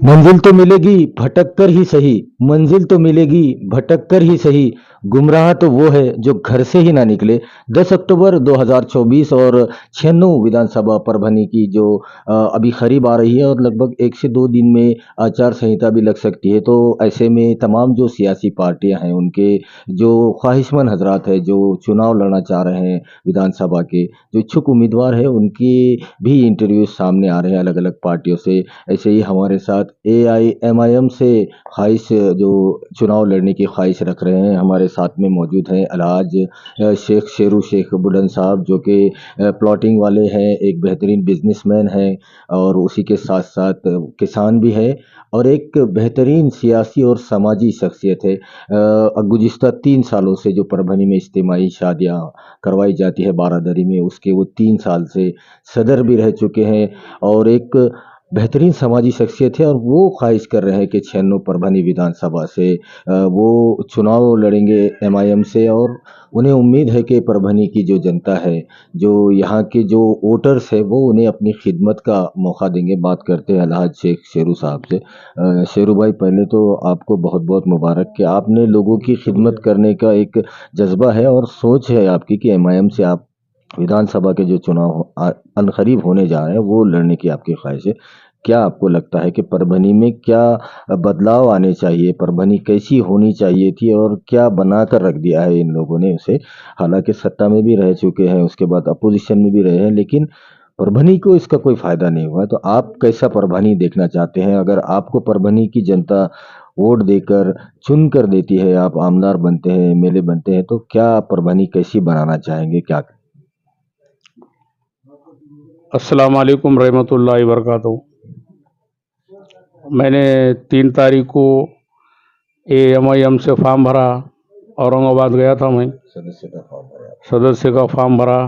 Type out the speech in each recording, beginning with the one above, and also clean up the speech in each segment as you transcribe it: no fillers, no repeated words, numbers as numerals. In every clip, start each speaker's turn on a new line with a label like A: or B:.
A: मंजिल तो मिलेगी भटक कर ही सही, मंजिल तो मिलेगी भटक कर ही सही, गुमराह तो वो है जो घर से ही ना निकले। 10 अक्टूबर 2024 और 96 विधानसभा परभनी की जो अभी करीब आ रही है और लगभग 1 से 2 दिन में आचार संहिता भी लग सकती है। तो ऐसे में तमाम जो सियासी पार्टियां हैं, उनके जो ख्वाहिशमंद हजरात हैं, जो चुनाव लड़ना चाह रहे हैं विधानसभा के, जो इच्छुक उम्मीदवार हैं, उनके भी इंटरव्यू सामने आ रहे हैं अलग-अलग पार्टियों से। ऐसे ही हमारे साथ एआईएमआईएम से ख्वाहिश जो चुनाव लड़ने की ख्वाहिश रख रहे हैं, हमारे साथ में मौजूद हैं अलहाज शेख शेरू शेख बुडन साहब, जो कि प्लॉटिंग वाले हैं, एक बेहतरीन बिजनेसमैन हैं और उसी के साथ साथ किसान भी है और एक बेहतरीन सियासी और समाजी शख्सियत है। गुज़िश्ता 3 सालों से जो परभनी में इज्तिमाई शादियाँ करवाई जाती है बारादरी में, उसके वो 3 साल से सदर भी रह चुके हैं और एक बेहतरीन समाजी शख्सियत है और वो ख्वाहिश कर रहे हैं कि 96 परभनी विधानसभा से वो चुनाव लड़ेंगे एमआईएम से और उन्हें उम्मीद है कि परभनी की जो जनता है, जो यहाँ के जो वोटर्स है, वो उन्हें अपनी खिदमत का मौका देंगे। बात करते हैं अलहाज शेख शेरू साहब से। शेरू भाई, पहले तो आपको बहुत-बहुत मुबारक कि आपने लोगों की खिदमत करने का एक जज़्बा है और सोच है आपकी कि एमआईएम से आप विधानसभा के जो चुनाव अनकरीब होने जा रहे हैं, वो लड़ने की आपकी ख्वाहिश है। क्या आपको लगता है कि परभनी में क्या बदलाव आने चाहिए? परभनी कैसी होनी चाहिए थी और क्या बनाकर रख दिया है इन लोगों ने उसे? हालाँकि सत्ता में भी रह चुके हैं, उसके बाद अपोज़िशन में भी रहे हैं, लेकिन परभनी को इसका कोई फ़ायदा नहीं हुआ है। तो आप कैसा परभनी देखना चाहते हैं? अगर आपको परभनी की जनता वोट देकर, चुनकर देती है, आप आमदार बनते हैं, एमएलए बनते हैं, तो क्या आप परभनी कैसी बनाना चाहेंगे? क्या
B: अस्सलाम वालेकुम रहमतुल्लाहि वबरकातुहू। मैंने 3 तारीख को एएमआईएम से फॉर्म भरा, औरंगाबाद गया था मैं,
A: सदस्यता फॉर्म भरा?
B: सदस्य का फॉर्म भरा।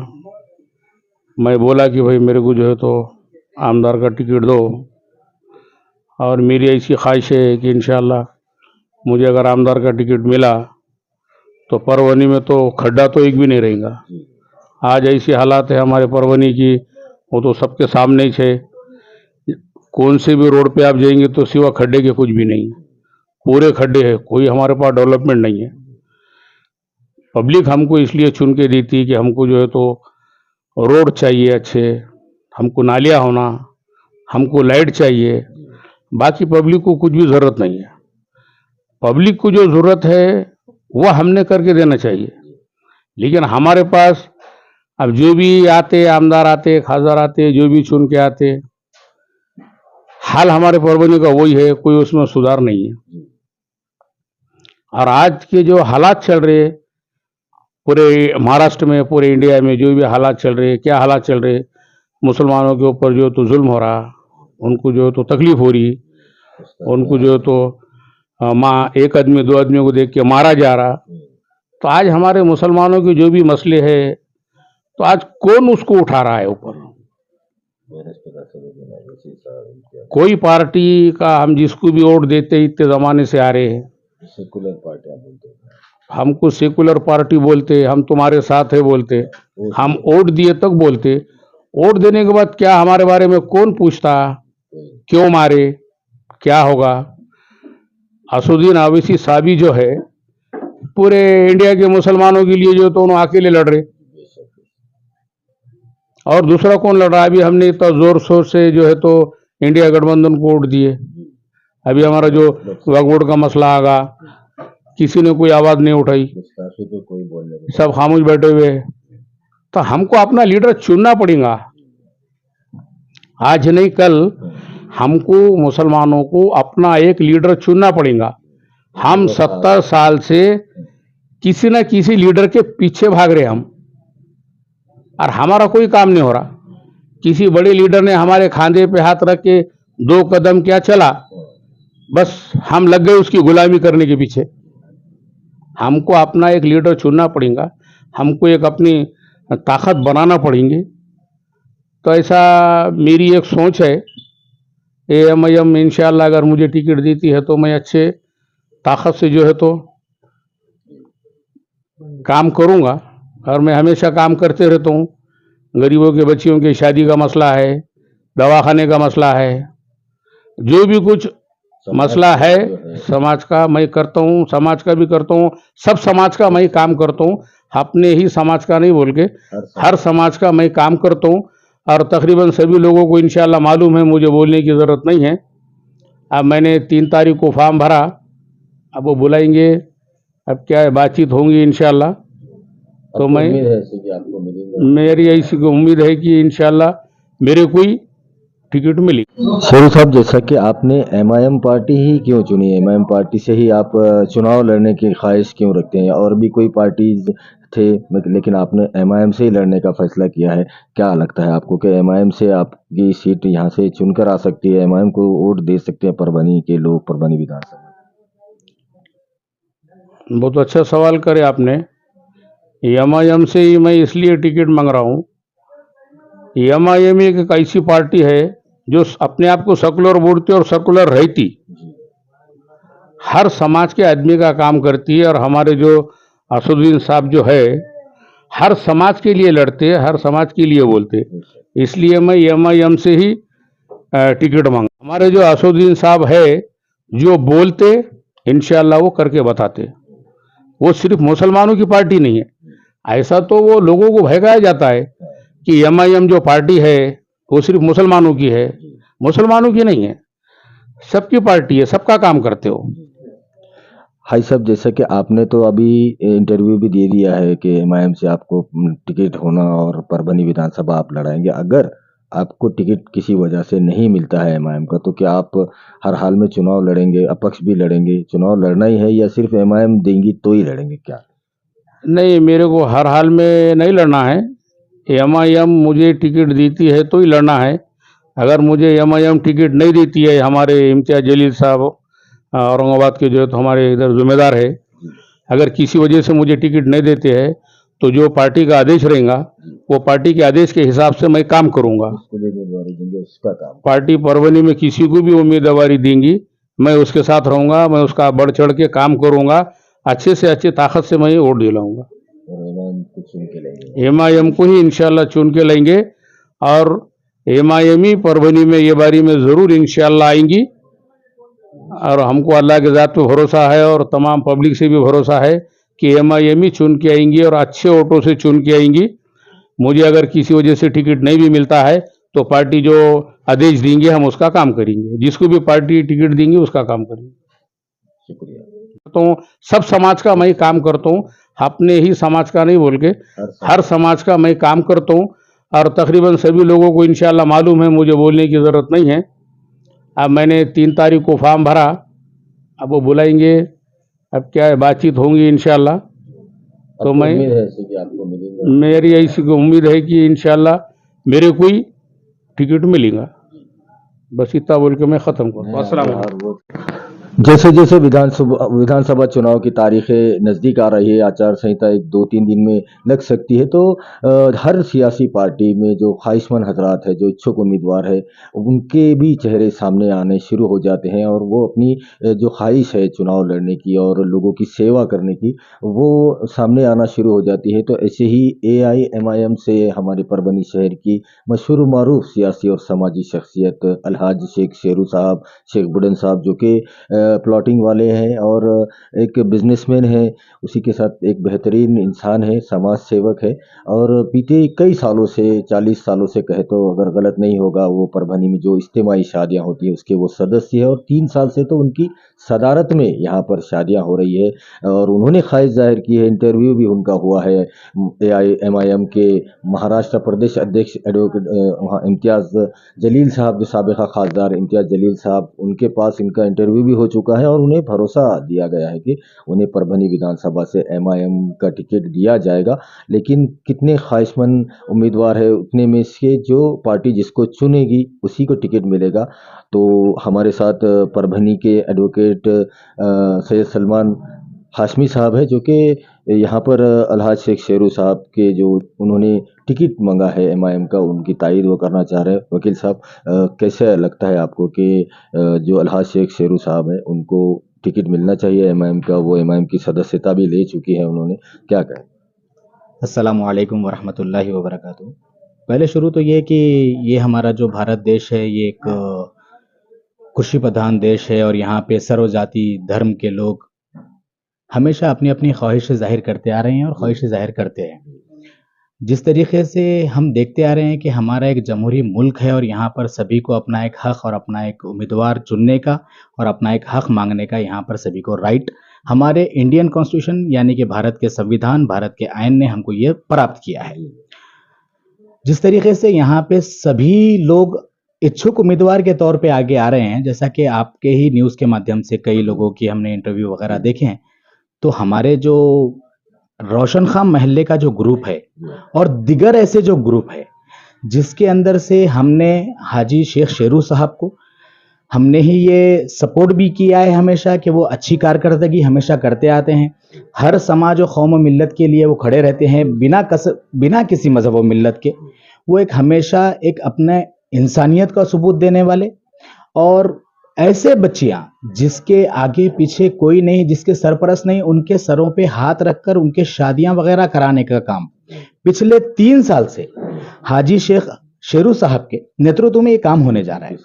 B: मैं बोला कि भाई मेरे को जो है तो आमदार का टिकट दो और मेरी ऐसी ख्वाहिश है कि इंशाअल्लाह मुझे अगर आमदार का टिकट मिला तो परभनी में तो खड्डा तो एक भी नहीं रहेगा। आज ऐसी हालात है हमारे परभनी की, वो तो सबके सामने ही है। कौन से भी रोड पे आप जाएंगे तो सिवा खड्डे के कुछ भी नहीं, पूरे खड्डे हैं, कोई हमारे पास डेवलपमेंट नहीं है। पब्लिक हमको इसलिए चुन के देती है कि हमको जो है तो रोड चाहिए अच्छे, हमको नालियाँ होना, हमको लाइट चाहिए। बाकी पब्लिक को कुछ भी ज़रूरत नहीं है। पब्लिक को जो ज़रूरत है वह हमने करके देना चाहिए। लेकिन हमारे पास अब जो भी आते, आमदार आते, खासदार आते, जो भी चुन के आते, हाल हमारे परभनी का वही है, कोई उसमें सुधार नहीं है। और आज के जो हालात चल रहे पूरे महाराष्ट्र में, पूरे इंडिया में जो भी हालात चल रहे, क्या हालात चल रहे, मुसलमानों के ऊपर जो तो जुल्म हो रहा, उनको जो तो तकलीफ हो रही, उनको जो तो माँ एक आदमी 2 आदमियों को देख के मारा जा रहा। तो आज हमारे मुसलमानों के जो भी मसले हैं, तो आज कौन उसको उठा रहा है ऊपर? कोई पार्टी का हम जिसको भी वोट देते इतने ज़माने से आ रहे हैं,
A: सेकुलर पार्टियां बोलते हैं।
B: हमको सेकुलर पार्टी बोलते, हम तुम्हारे साथ है बोलते, हम वोट दिए तक बोलते। वोट देने के बाद क्या हमारे बारे में कौन पूछता, क्यों मारे, क्या होगा? असुद्दीन ओवैसी साहबी जो है पूरे इंडिया के मुसलमानों के लिए जो तो उन्होंने अकेले लड़ रहे, और दूसरा कौन लड़ रहा है? अभी हमने इतना जोर शोर से जो है तो इंडिया गठबंधन को वोट दिए। अभी हमारा जो वक्फ बोर्ड का मसला आगा, किसी ने कोई आवाज नहीं उठाई, सब खामोश बैठे हुए। तो हमको अपना लीडर चुनना पड़ेगा, आज नहीं कल हमको मुसलमानों को अपना एक लीडर चुनना पड़ेगा। हम 70 साल से किसी न किसी लीडर के पीछे भाग रहे हम, और हमारा कोई काम नहीं हो रहा। किसी बड़े लीडर ने हमारे खांधे पे हाथ रख के 2 कदम क्या चला, बस हम लग गए उसकी गुलामी करने के पीछे। हमको अपना एक लीडर चुनना पड़ेगा, हमको एक अपनी ताकत बनाना पड़ेंगे। तो ऐसा मेरी एक सोच है। एएमआईएम इंशाअल्लाह अगर मुझे टिकट देती है तो मैं अच्छे ताकत से जो है तो काम करूँगा, और मैं हमेशा काम करते रहता हूँ। गरीबों के बच्चियों की शादी का मसला है, दवाखाने का मसला है, जो भी कुछ मसला है समाज का, मैं करता हूँ, समाज का भी करता हूँ, सब समाज का मैं काम करता हूँ, अपने ही समाज का नहीं बोल के हर समाज का मैं काम करता हूँ। और तकरीबन सभी लोगों को इंशाल्लाह मालूम है, मुझे बोलने की ज़रूरत नहीं है। अब मैंने 3 तारीख को फॉर्म भरा, अब वो बुलाएंगे, अब क्या है, बातचीत होंगी इंशाल्लाह। तो मैं,
A: उम्मीद है कि आपको मिलेगा।
B: मेरी ऐसी उम्मीद है कि इंशाल्लाह मेरे को ही टिकट मिली।
A: शेरू साहब, जैसा कि आपने एमआईएम पार्टी ही क्यों चुनी, एमआईएम पार्टी से ही आप चुनाव लड़ने की ख्वाहिश क्यों रखते हैं? और भी कोई पार्टीज थे लेकिन आपने एमआईएम से ही लड़ने का फैसला किया है। क्या लगता है आपको कि एमआईएम से आपकी सीट यहाँ से चुनकर आ सकती है? एमआईएम को वोट दे सकते हैं परभनी के लोग, परभनी विधानसभा?
B: बहुत अच्छा सवाल करे आपने। एमआईएम से ही मैं इसलिए टिकट मांग रहा हूँ, एमआईएम एक ऐसी पार्टी है जो अपने आप को सेकुलर बोलती और सेकुलर रहती, हर समाज के आदमी का काम करती है। और हमारे जो असदुद्दीन साहब जो है, हर समाज के लिए लड़ते हैं, हर समाज के लिए बोलते, इसलिए मैं एमआईएम से ही टिकट मांगा। हमारे जो असदुद्दीन साहब है, जो बोलते इंशाल्लाह वो करके बताते। वो सिर्फ मुसलमानों की पार्टी नहीं है, ऐसा तो वो लोगों को भड़काया जाता है कि एमआईएम जो पार्टी है वो सिर्फ मुसलमानों की है। मुसलमानों की नहीं है, सबकी पार्टी है, सबका काम करते हो।
A: भाई साहब, जैसा कि आपने तो अभी इंटरव्यू भी दे दिया है कि एमआईएम से आपको टिकट होना और परभनी विधानसभा आप लड़ाएंगे। अगर आपको टिकट किसी वजह से नहीं मिलता है एमआईएम का, तो क्या आप हर हाल में चुनाव लड़ेंगे, अपक्ष भी लड़ेंगे? चुनाव लड़ना ही है या सिर्फ एमआईएम देंगी तो ही लड़ेंगे क्या?
B: नहीं, मेरे को हर हाल में नहीं लड़ना है। एमआईएम मुझे टिकट देती है तो ही लड़ना है। अगर मुझे एमआईएम टिकट नहीं देती है, हमारे इम्तियाज जलील साहब औरंगाबाद के जो है तो हमारे इधर जिम्मेदार है, अगर किसी वजह से मुझे टिकट नहीं देते हैं तो जो पार्टी का आदेश रहेगा वो पार्टी के आदेश के हिसाब से मैं काम करूंगा।
A: उसको भी उम्मीदवारी देंगे, उसका काम।
B: पार्टी परभनी में किसी को भी उम्मीदवारी देंगी, मैं उसके साथ रहूंगा, मैं उसका बढ़ चढ़ के काम करूंगा, अच्छे से अच्छी ताकत से मैं वोट दिलाऊंगा।
A: और एमआईएम को चुन के लेंगे।
B: एमआईएम को ही इंशाल्लाह चुन के लेंगे और एमआईएम ही परभनी में ये बारी में ज़रूर इंशाल्लाह आएंगी। और हमको अल्लाह के ज़ात पे भरोसा है और तमाम पब्लिक से भी भरोसा है कि एमआईएम ही चुन के आएंगी और अच्छे वोटों से चुन के आएंगी। मुझे अगर किसी वजह से टिकट नहीं भी मिलता है तो पार्टी जो आदेश देंगे हम उसका काम करेंगे, जिसको भी पार्टी टिकट देंगी उसका काम करेंगे।
A: शुक्रिया।
B: तो सब समाज का मैं काम करता हूँ, अपने ही समाज का नहीं बोल के हर समाज का मैं काम करता हूँ। और तकरीबन सभी लोगों को इंशाल्लाह मालूम है, मुझे बोलने की ज़रूरत नहीं है। अब मैंने 3 तारीख को फॉर्म भरा, अब वो बुलाएंगे, अब क्या है, बातचीत होंगी इंशाल्लाह। तो मैं,
A: उम्मीद है कि आपको मिलेगा।
B: मेरी ऐसी उम्मीद है कि इंशाल्लाह मेरे को ही टिकट मिलेगा। बस इतना बोल के मैं ख़त्म करूँ। अस्सलाम वालेकुम।
A: जैसे जैसे विधानसभा चुनाव की तारीखें नज़दीक आ रही है, आचार संहिता 1-2-3 दिन में लग सकती है, तो हर सियासी पार्टी में जो ख्वाहिशमंद हजरात है, जो इच्छुक उम्मीदवार है, उनके भी चेहरे सामने आने शुरू हो जाते हैं और वो अपनी जो ख्वाहिश है चुनाव लड़ने की और लोगों की सेवा करने की, वो सामने आना शुरू हो जाती है। तो ऐसे ही एआईएमआईएम से हमारे परभनी शहर की मशहूर मारूफ सियासी और समाजी शख्सियत अलहाज शेख शेरू साहब, शेख बुढ़न साहब, जो कि प्लॉटिंग वाले हैं और एक बिजनेसमैन है, उसी के साथ एक बेहतरीन इंसान है, समाज सेवक है और बीते कई सालों से, 40 सालों से कहे तो अगर गलत नहीं होगा, वो परभनी में जो इज्तिमाई शादियां होती है उसके वो सदस्य है और 3 साल से तो उनकी सदारत में यहाँ पर शादियां हो रही है और उन्होंने ख्वाहिश जाहिर की है, इंटरव्यू भी उनका हुआ है एआईएमआईएम के महाराष्ट्र प्रदेश अध्यक्ष एडवोकेट इम्तियाज जलील साहब, जो साबिका खासदार इम्तियाज जलील साहब, उनके पास इनका इंटरव्यू भी हो चुका है और उन्हें भरोसा दिया गया है कि उन्हें परभनी विधानसभा से एमआईएम का टिकट दिया जाएगा। लेकिन कितने ख्वाहिशमंद उम्मीदवार है, उतने में से जो पार्टी जिसको चुनेगी उसी को टिकट मिलेगा। तो हमारे साथ परभनी के एडवोकेट सैयद सलमान हाशमी साहब है, जो कि यहाँ पर अलहाज शेख शेरू साहब के जो उन्होंने टिकट मांगा है एमआईएम का, उनकी तायद वो करना चाह रहे हैं। वकील साहब, कैसा लगता है आपको कि जो अलहाज शेख शेरू साहब हैं उनको टिकट मिलना चाहिए एमआईएम का? वो एमआईएम की सदस्यता भी ले चुकी है उन्होंने, क्या कहें?
C: अस्सलाम वालेकुम वरहमतुल्लाहि वबरकातुहू। पहले शुरू तो ये कि ये हमारा जो भारत देश है ये एक कृषि प्रधान देश है और यहाँ पे सर्व जाति धर्म के लोग हमेशा अपनी अपनी ख्वाहिशें जाहिर करते आ रहे हैं और ख्वाहिशें जाहिर करते हैं। जिस तरीके से हम देखते आ रहे हैं कि हमारा एक जमहूरी मुल्क है और यहाँ पर सभी को अपना एक हक और अपना एक उम्मीदवार चुनने का और अपना एक हक मांगने का यहाँ पर सभी को राइट हमारे इंडियन कॉन्स्टिट्यूशन यानी कि भारत के संविधान, भारत के आयन ने हमको ये प्राप्त किया है। जिस तरीके से यहाँ पे सभी लोग इच्छुक उम्मीदवार के तौर पे आगे आ रहे हैं, जैसा कि आपके ही न्यूज़ के माध्यम से कई लोगों की हमने इंटरव्यू वगैरह देखे हैं, तो हमारे जो रोशन खां महल्ले का जो ग्रुप है और दिगर ऐसे जो ग्रुप है जिसके अंदर से हमने हाजी शेख शेरू साहब को हमने ही ये सपोर्ट भी किया है हमेशा कि वो अच्छी कारकर्दगी हमेशा करते आते हैं। हर समाज और कौम और मिल्लत के लिए वो खड़े रहते हैं बिना किसी मजहब और मिल्लत के। वो एक हमेशा एक अपने इंसानियत का सबूत देने वाले और ऐसे बच्चियां जिसके आगे पीछे कोई नहीं, जिसके सरपरस्त नहीं, उनके सरों पे हाथ रखकर उनके शादियां वगैरह कराने का काम पिछले 3 साल से हाजी शेख शेरू साहब के नेतृत्व में ये काम होने जा रहा है।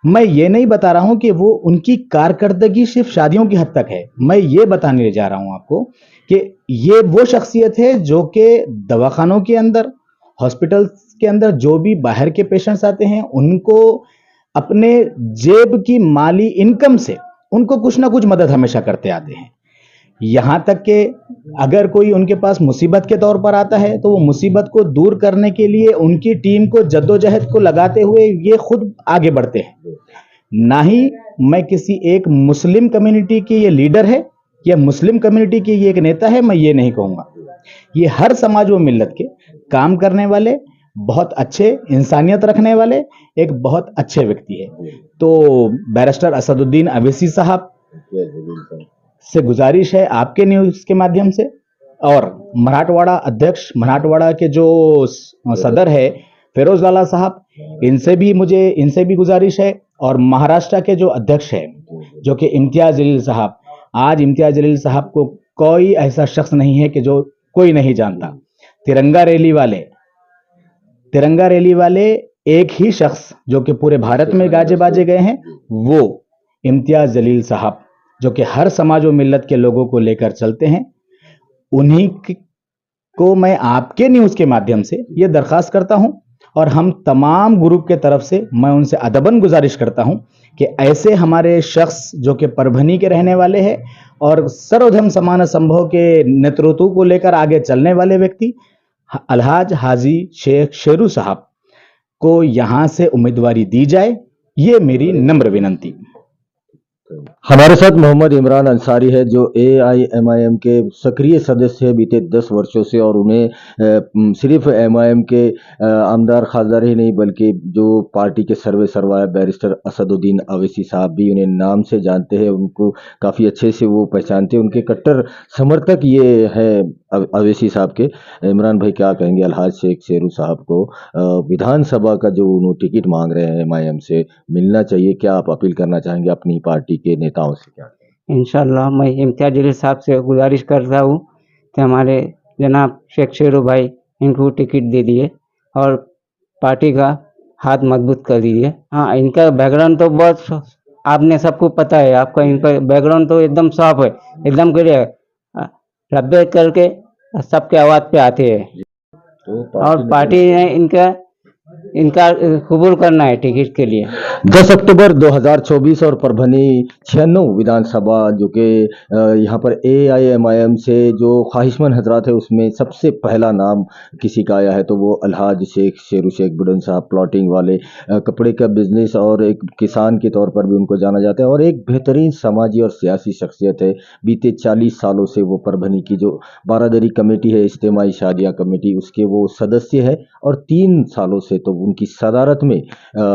C: मैं ये नहीं बता रहा हूं कि वो उनकी कारकर्दगी सिर्फ शादियों की हद तक है, मैं ये बताने जा रहा हूं आपको कि ये वो शख्सियत है जो कि दवाखानों के अंदर, हॉस्पिटल्स के अंदर जो भी बाहर के पेशेंट्स आते हैं उनको अपने जेब की माली इनकम से उनको कुछ ना कुछ मदद हमेशा करते आते हैं। यहाँ तक कि अगर कोई उनके पास मुसीबत के तौर पर आता है तो वो मुसीबत को दूर करने के लिए उनकी टीम को जद्दोजहद को लगाते हुए ये खुद आगे बढ़ते हैं। ना ही मैं किसी एक मुस्लिम कम्युनिटी की ये लीडर है या मुस्लिम कम्युनिटी की ये एक नेता है, मैं ये नहीं कहूँगा। ये हर समाज व मिल्लत के काम करने वाले, बहुत अच्छे इंसानियत रखने वाले एक बहुत अच्छे व्यक्ति है। तो बैरिस्टर असदुद्दीन अवैसी साहब से गुजारिश है आपके न्यूज़ के माध्यम से और मराठवाड़ा अध्यक्ष, मराठवाड़ा के जो सदर है फिरोज लाला साहब, इनसे भी गुजारिश है और महाराष्ट्र के जो अध्यक्ष है जो कि इम्तियाज जलील साहब, आज इम्तियाज जलील साहब को कोई ऐसा शख्स नहीं है कि जो कोई नहीं जानता। तिरंगा रैली वाले एक ही शख्स जो कि पूरे भारत में गाजे बाजे गए हैं, वो इम्तियाज जलील साहब जो कि हर समाज और मिल्लत के लोगों को लेकर चलते हैं। उन्हीं को मैं आपके न्यूज़ के माध्यम से ये दरख्वास्त करता हूं और हम तमाम ग्रुप के तरफ से मैं उनसे अदबन गुजारिश करता हूं कि ऐसे हमारे शख्स जो कि परभनी के रहने वाले हैं और सर्वधर्म समान संभव के नेतृत्व को लेकर आगे चलने वाले व्यक्ति अलहाज हाजी शेख शेरू साहब को यहां से उम्मीदवारी दी जाए, ये मेरी नम्र विनंती।
A: हमारे साथ मोहम्मद इमरान अंसारी है जो AIMIM के सक्रिय सदस्य है बीते 10 वर्षों से और उन्हें सिर्फ MIM के आमदार खासदार ही नहीं बल्कि जो पार्टी के सर्वे सर्वा है बैरिस्टर असदुद्दीन अवैसी साहब भी उन्हें नाम से जानते हैं, उनको काफ़ी अच्छे से वो पहचानते हैं, उनके कट्टर समर्थक ये है अवैसी साहब के। इमरान भाई क्या कहेंगे अलहाज शेख शेरू साहब को विधानसभा का जो उन्होंने टिकट मांग रहे हैं MIM से मिलना चाहिए, क्या आप अपील करना चाहेंगे अपनी पार्टी के नेताओं से? क्या
D: इंशाल्लाह मैं इम्तियाज जलील साहब से गुजारिश करता हूँ कि हमारे जनाब शेख शेरू भाई इनको टिकट दे दिए और पार्टी का हाथ मजबूत कर दीजिए। हाँ, इनका बैकग्राउंड तो बहुत आपने सबको पता है, आपका इनका बैकग्राउंड तो एकदम साफ है, एकदम क्लियर, रब्बे करके सबके आवाज़ पे आते हैं और पार्टी ने इनका कबूल करना है टिकट के लिए।
A: 10 अक्टूबर 2024 और परभनी 96 विधानसभा जो कि यहाँ पर AIMIM से जो ख्वाहिशमंद हजरात है उसमें सबसे पहला नाम किसी का आया है तो वो अलहाज शेख शेरू शेख बुडन साहब, प्लॉटिंग वाले, कपड़े का बिजनेस और एक किसान के तौर पर भी उनको जाना जाता है और एक बेहतरीन समाजी और सियासी शख्सियत है। बीते 40 सालों से वो परभनी की जो बारादरी कमेटी है, इज्तिमाई शादियाँ कमेटी, उसके वो सदस्य है और 3 सालों से तो उनकी सदारत में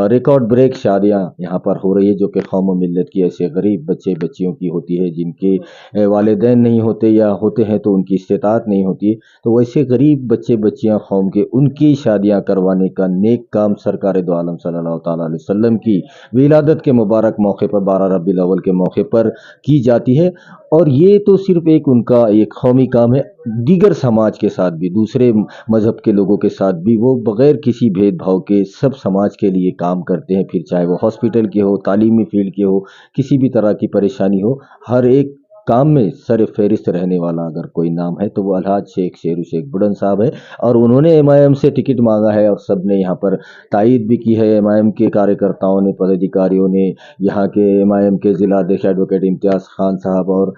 A: रिकॉर्ड ब्रेक शादियां यहाँ पर हो रही है जो कि कौम मिल्लत की ऐसे गरीब बच्चे बच्चियों की होती है जिनके वालिदैन नहीं होते या होते हैं तो उनकी इस्तेताअत नहीं होती है, तो वैसे गरीब बच्चे बच्चियां कौम के उनकी शादियां करवाने का नेक काम सरकार दो आलम सल्लल्लाहु ताला अलैहि वसल्लम की विलादत के मुबारक मौके पर 12 रबीउल अव्वल के मौके पर की जाती है। और ये तो सिर्फ एक उनका एक कौमी काम है, दीगर समाज के साथ भी, दूसरे मज़हब के लोगों के साथ भी वो बग़ैर किसी भेदभाव के सब समाज के लिए काम करते हैं। फिर चाहे वो हॉस्पिटल के हो, तालीमी फ़ील्ड के हो, किसी भी तरह की परेशानी हो, हर एक काम में सर-ए-फ़हरिस्त रहने वाला अगर कोई नाम है तो वो अलहाज शेख शेरू शेख बुड़न साहब है। और उन्होंने एमआईएम से टिकट मांगा है और सबने यहाँ पर तायीद भी की है। एमआईएम के कार्यकर्ताओं ने, पदाधिकारियों ने, यहाँ के एमआईएम के ज़िला अध्यक्ष एडवोकेट इम्तियाज़ खान साहब और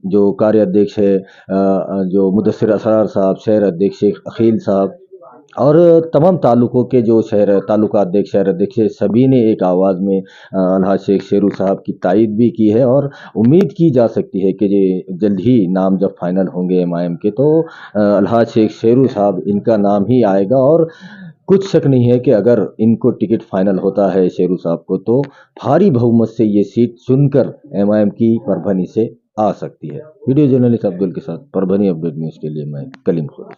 A: जो कार्याध्यक्ष है जो मुदस्सिर असरार साहब, शहर अध्यक्ष शेख अखील साहब और तमाम तालुकों के जो तालुकाध्यक्ष, शहर अध्यक्ष है, सभी ने एक आवाज़ में अलहाज शेख शेरू साहब की तायीद भी की है। और उम्मीद की जा सकती है कि ये जल्द ही नाम जब फाइनल होंगे एमआईएम के तो अलहाज शेख शेरू साहब इनका नाम ही आएगा। और कुछ शक नहीं है कि अगर इनको टिकट फाइनल होता है शेरू साहब को तो भारी बहुमत से ये सीट चुनकर एमआईएम की परभनी से आ सकती है। वीडियो जर्नलिस्ट अब्दुल के साथ परभनी अपडेट न्यूज़ के लिए मैं कलीम खुदा।